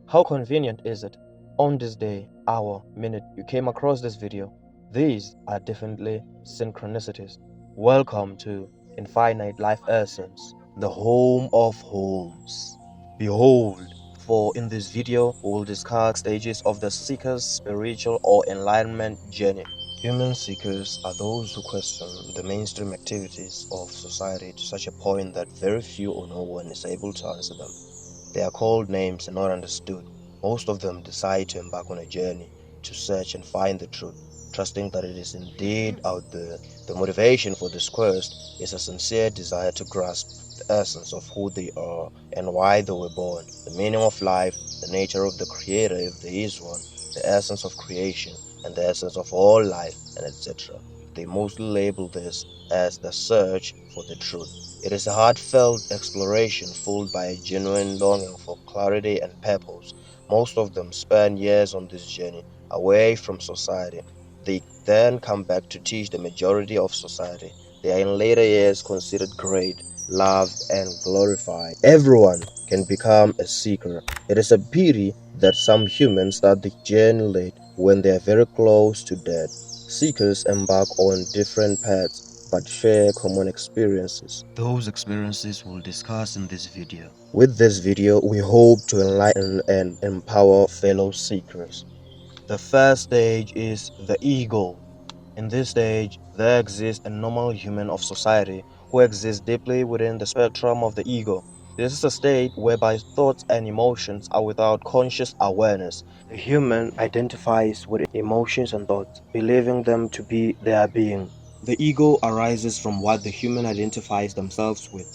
How convenient is it? On this day, hour, minute you came across this video, these are definitely synchronicities. Welcome to Infinite Life Essence, the home of homes. Behold, for in this video we will discuss stages of the seeker's spiritual or enlightenment journey. Human seekers are those who question the mainstream activities of society to such a point that very few or no one is able to answer them. They are called names and not understood. Most of them decide to embark on a journey to search and find the truth, trusting that it is indeed out there. The motivation for this quest is a sincere desire to grasp the essence of who they are and why they were born, the meaning of life, the nature of the Creator if there is one, the essence of creation, and the essence of all life, and etc. They mostly label this as the search for the truth. It is a heartfelt exploration fueled by a genuine longing for clarity and purpose. Most of them spend years on this journey, away from society. They then come back to teach the majority of society. They are in later years considered great, loved, and glorified. Everyone can become a seeker. It is a pity that some humans start the journey late when they are very close to death. Seekers embark on different paths but share common experiences. Those experiences we'll discuss in this video. With this video, we hope to enlighten and empower fellow seekers. The first stage is the ego. In this stage, there exists a normal human of society who exists deeply within the spectrum of the ego. This is a state whereby thoughts and emotions are without conscious awareness. The human identifies with emotions and thoughts, believing them to be their being. The ego arises from what the human identifies themselves with.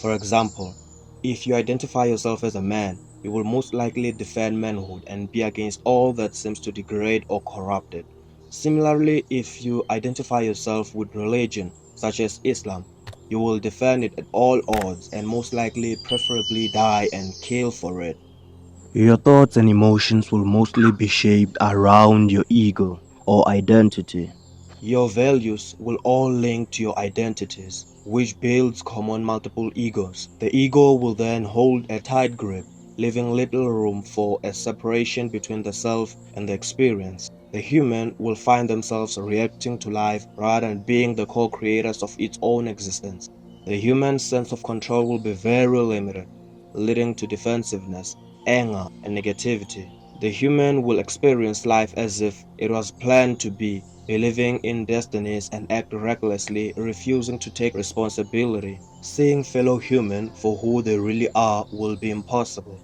For example, if you identify yourself as a man, you will most likely defend manhood and be against all that seems to degrade or corrupt it. Similarly, if you identify yourself with religion, such as Islam, you will defend it at all odds and most likely preferably die and kill for it. Your thoughts and emotions will mostly be shaped around your ego or identity. Your values will all link to your identities, which builds common multiple egos. The ego will then hold a tight grip, leaving little room for a separation between the self and the experience. The human will find themselves reacting to life rather than being the co-creators of its own existence. The human sense of control will be very limited, leading to defensiveness, anger, and negativity. The human will experience life as if it was planned to be, believing in destinies and act recklessly, refusing to take responsibility. Seeing fellow human for who they really are will be impossible,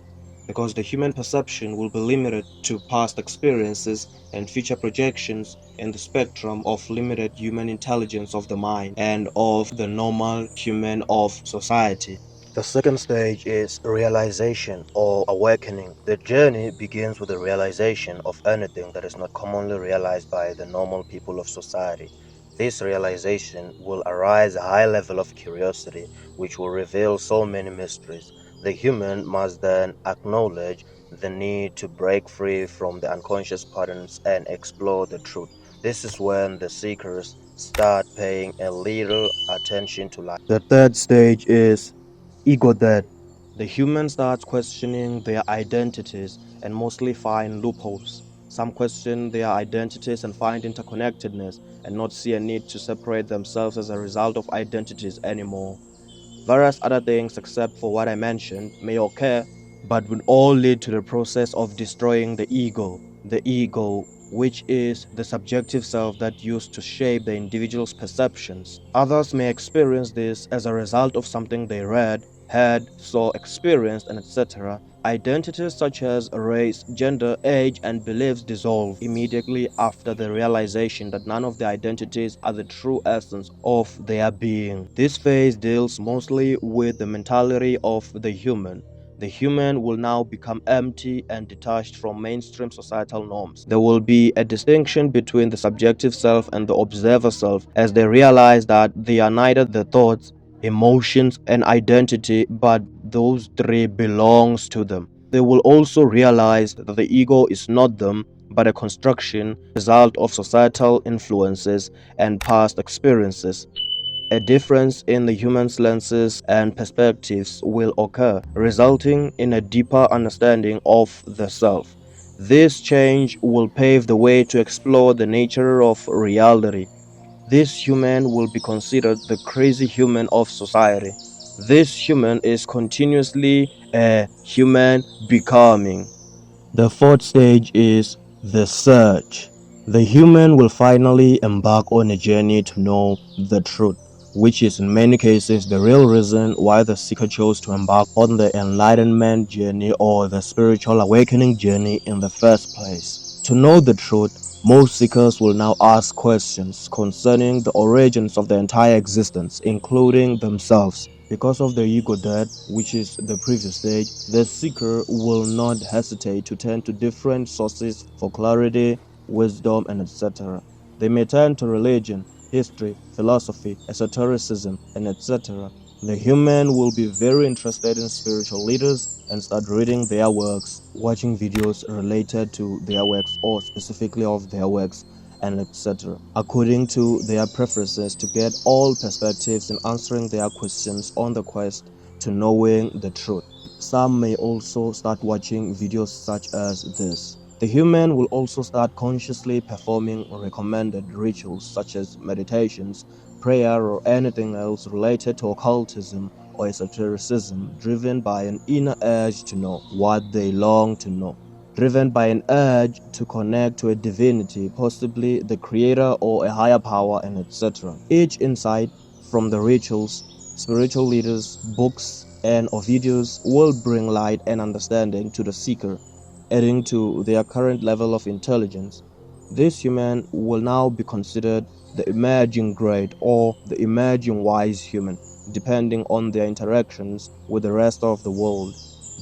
because the human perception will be limited to past experiences and future projections in the spectrum of limited human intelligence of the mind and of the normal human of society. The second stage is realization or awakening. The journey begins with the realization of anything that is not commonly realized by the normal people of society. This realization will arise a high level of curiosity, which will reveal so many mysteries. The human must then acknowledge the need to break free from the unconscious patterns and explore the truth. This is when the seekers start paying a little attention to life. The third stage is ego death. The human starts questioning their identities and mostly find loopholes. Some question their identities and find interconnectedness and not see a need to separate themselves as a result of identities anymore. Various other things, except for what I mentioned, may occur, but will all lead to the process of destroying the ego. The ego, which is the subjective self that used to shape the individual's perceptions. Others may experience this as a result of something they read, heard, saw, experienced, and etc. Identities such as race, gender, age, and beliefs dissolve immediately after the realization that none of the identities are the true essence of their being. This phase deals mostly with the mentality of the human. The human will now become empty and detached from mainstream societal norms. There will be a distinction between the subjective self and the observer self as they realize that they are neither the thoughts, emotions, and identity, but those three belongs to them. They will also realize that the ego is not them, but a construction result of societal influences and past experiences. A difference in the human's lenses and perspectives will occur, resulting in a deeper understanding of the self. This change will pave the way to explore the nature of reality. This human will be considered the crazy human of society. This human is continuously a human becoming. The fourth stage is the search. The human will finally embark on a journey to know the truth, which is in many cases the real reason why the seeker chose to embark on the enlightenment journey or the spiritual awakening journey in the first place. To know the truth, most seekers will now ask questions concerning the origins of the entire existence, including themselves. Because of the ego death, which is the previous stage, the seeker will not hesitate to turn to different sources for clarity, wisdom, and etc. They may turn to religion, history, philosophy, esotericism, and etc. The human will be very interested in spiritual leaders and start reading their works, watching videos related to their works or specifically of their works, and etc. according to their preferences to get all perspectives in answering their questions on the quest to knowing the truth. Some may also start watching videos such as this. The human will also start consciously performing recommended rituals such as meditations, prayer, or anything else related to occultism or esotericism, driven by an inner urge to know what they long to know, driven by an urge to connect to a divinity, possibly the creator or a higher power, and etc. Each insight from the rituals, spiritual leaders, books, and or videos will bring light and understanding to the seeker, adding to their current level of intelligence. This human will now be considered the emerging great or the emerging wise human, depending on their interactions with the rest of the world.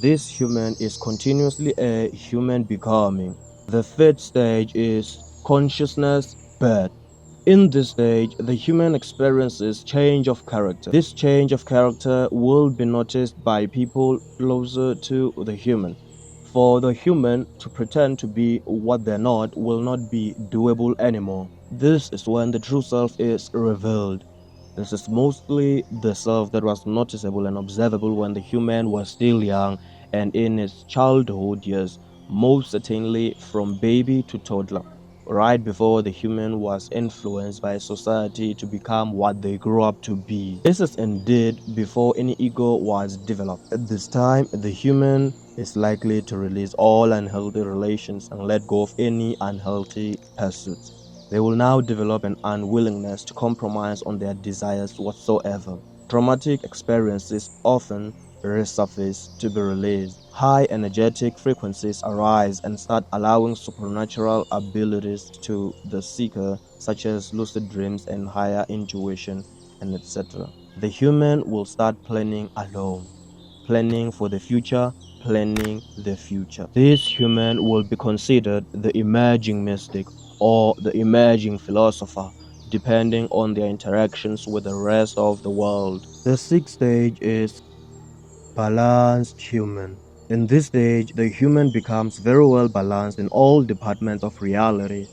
This human is continuously a human becoming. The fifth stage is consciousness birth. In this stage, the human experiences change of character. This change of character will be noticed by people closer to the human. For the human to pretend to be what they're not will not be doable anymore. This is when the true self is revealed. This is mostly the self that was noticeable and observable when the human was still young and in his childhood years, most certainly from baby to toddler, right before the human was influenced by society to become what they grew up to be. This is indeed before any ego was developed. At this time, the human is likely to release all unhealthy relations and let go of any unhealthy pursuits. They will now develop an unwillingness to compromise on their desires whatsoever. Traumatic experiences often resurface to be released. High energetic frequencies arise and start allowing supernatural abilities to the seeker, such as lucid dreams and higher intuition, and etc. The human will start planning alone, planning for the future, planning the future. This human will be considered the emerging mystic or the emerging philosopher, depending on their interactions with the rest of the world. The sixth stage is balanced human. In this stage, the human becomes very well balanced in all departments of reality.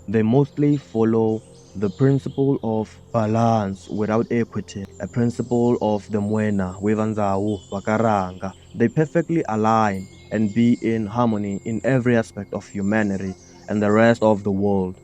They mostly follow the principle of balance without equity, a principle of the Mwena, Wevanzawu, Wakaranga. They perfectly align and be in harmony in every aspect of humanity and the rest of the world.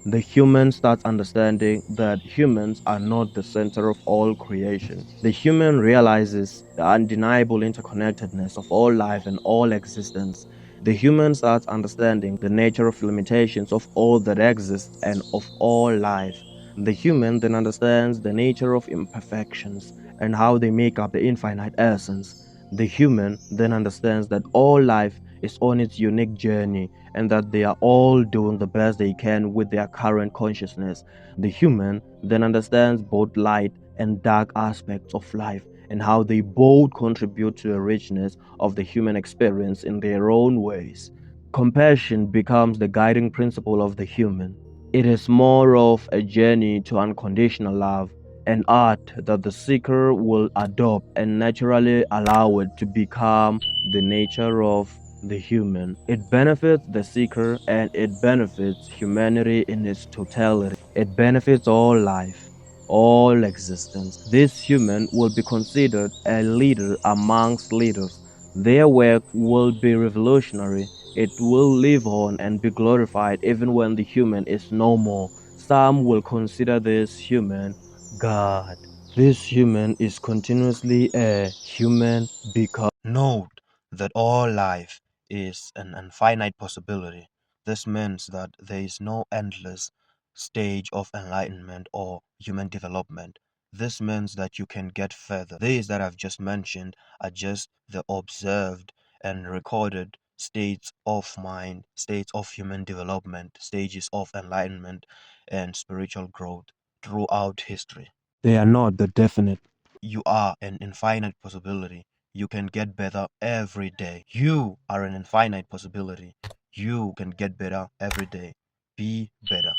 The human starts understanding that humans are not the center of all creation. The human realizes the undeniable interconnectedness of all life and all existence. The human starts understanding the nature of limitations of all that exists and of all life. The human then understands the nature of imperfections and how they make up the infinite essence. The human then understands that all life is on its unique journey and that they are all doing the best they can with their current consciousness. The human then understands both light and dark aspects of life and how they both contribute to the richness of the human experience in their own ways. Compassion becomes the guiding principle of the human. It is more of a journey to unconditional love, an art that the seeker will adopt and naturally allow it to become the nature of the human. It benefits the seeker and it benefits humanity in its totality. It benefits all life. all existence. This human will be considered a leader amongst leaders. Their work will be revolutionary. It will live on and be glorified even when the human is no more. Some will consider this human God. This human is continuously a human because note that all life is an infinite possibility. This means that there is no endless stage of enlightenment or human development. This means that you can get further. These that I've just mentioned are just the observed and recorded states of mind, states of human development, stages of enlightenment and spiritual growth throughout history. They are not the definite. You are an infinite possibility. You can get better every day. You are an infinite possibility. You can get better every day. Be better.